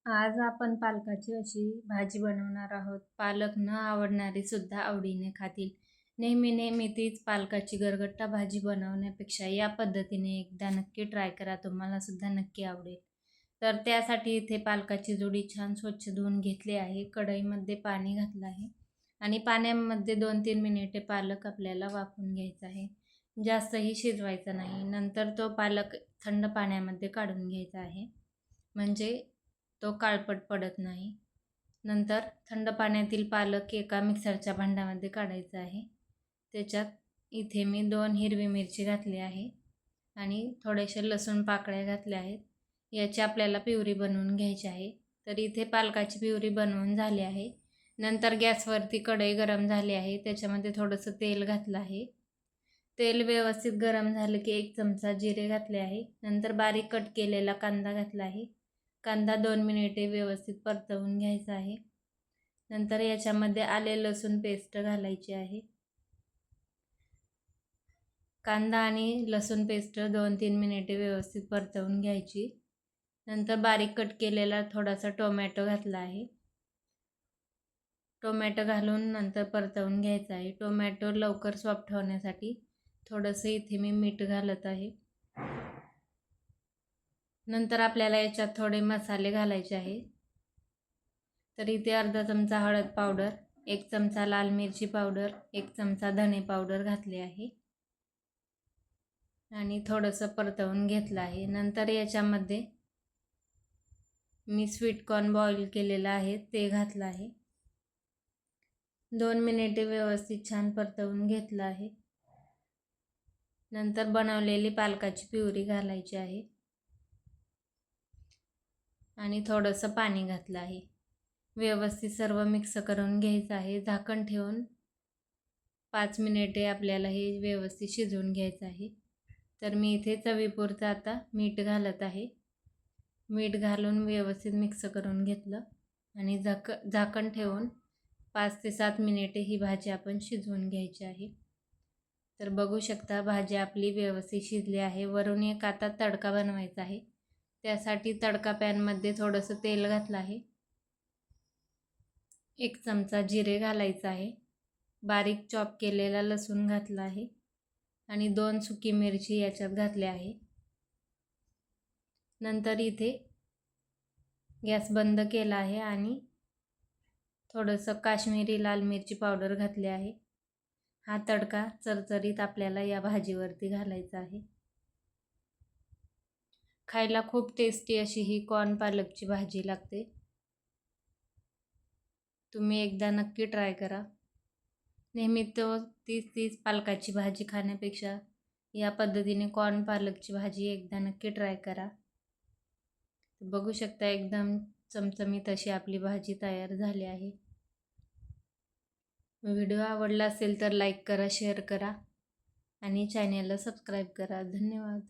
आज आपण पालकाची अशी भाजी बनवणार आहोत. पालक न आवडणारे सुद्धा आवडीने खातील. नेहमी नेहमी तीच पालकाची गरगट्टा भाजी बनवण्यापेक्षा या पद्धतीने एकदा नक्की ट्राय करा. तुम्हाला सुद्धा नक्की आवडेल. तर त्यासाठी इथे पालकाची जुडी छान स्वच्छ धुवून घेतली आहे. कढईमध्ये पाणी घातलं आहे आणि पाण्यामध्ये 2-3 मिनिटे पालक आपल्याला वाफवून घ्यायचा आहे. जास्तही शिजवायचा नाही. नंतर तो पालक थंड पाण्यामध्ये काढून घ्यायचा आहे, म्हणजे तो काळपट पडत नाही. नंतर थंड पाण्यातील पालक एका मिक्सरच्या भांड्यामध्ये काढायचा आहे. त्याच्यात इथे मी 2 हिरवी मिरची घातली आहे आणि थोडेसे लसूण पाकळ्या घातल्या आहेत. याची आपल्याला प्युरी बनवून घ्यायची आहे. तर इथे पालकाची प्युरी बनवून झाली आहे. नंतर गॅसवरती कढई गरम झाली आहे. त्याच्यामध्ये थोडंसं तेल घातलं आहे. तेल व्यवस्थित गरम झालं की 1 चमचा जिरे घातले आहे. नंतर बारीक कट केलेला कांदा घातला आहे. कांदा 2 मिनिटे व्यवस्थित परतवून घ्यायचा आहे. नंतर याच्यामध्ये आले लसूण पेस्ट घालायची आहे. कांदा आणि लसूण पेस्ट 2-3 मिनिटे व्यवस्थित परतवून घ्यायची. नंतर बारीक कट केलेला थोडासा टोमॅटो घातला आहे. टोमॅटो घालून नंतर परतवून घ्यायचा आहे. टोमॅटो लवकर सॉफ्ट होण्यासाठी थोडंसं इथे मी मीठ घालत आहे. नंतर आपल्याला याच्यात थोडे मसाले घालायचे आहे. तर इथे अर्धा चमचा हळद पावडर, 1 चमचा लाल मिरची पावडर, 1 चमचा धने पावडर घातले आहे आणि थोडंसं परतवून घेतलं आहे. नंतर याच्यामध्ये मी स्वीट कॉर्न बॉईल केलेलं आहे ते घातलं आहे. 2 मिनिटे व्यवस्थित छान परतवून घेतलं आहे. नंतर बनवलेली पालकाची प्युरी घालायची आहे आणि थोडंसं पाणी घातलं आहे. व्यवस्थित सर्व मिक्स करून घ्यायचं आहे. झाकण ठेवून 5 मिनिटे आपल्याला हे व्यवस्थित शिजवून घ्यायचं आहे. तर मी इथे चवीपुरतं आता मीठ घालत आहे. मीठ घालून व्यवस्थित मिक्स करून घेतलं आणि झाकण ठेवून 5 ते 7 मिनिटे ही भाजी आपण शिजवून घ्यायची आहे. तर बघू शकता भाजी आपली व्यवस्थित शिजली आहे. वरून एक आता तडका बनवायचा आहे. त्यासाठी तडका पॅनमध्ये थोडंसं तेल घातलं आहे. 1 चमचा जिरे घालायचं आहे. बारीक चॉप केलेला लसूण घातला आहे आणि 2 सुकी मिरची याच्यात घातल्या आहे. नंतर इथे गॅस बंद केला आहे आणि थोडंसं काश्मीरी लाल मिरची पावडर घातली आहे. हा तडका चरचरीत आपल्याला या भाजीवरती घालायचा आहे. खायला खूप टेस्टी अशी ही कॉर्न पालकची भाजी लागते. तुम्ही एकदा नक्की ट्राय करा. नेहमी तीच पालकाची भाजी खाण्यापेक्षा या पद्धतीने कॉर्न पालकची भाजी एकदा नक्की ट्राय करा. बघू शकता एकदम चमचमीत अशी आपली भाजी तयार झाली आहे. व्हिडिओ आवडला असेल तर लाईक करा, शेअर करा आणि चॅनेलला सबस्क्राईब करा. धन्यवाद.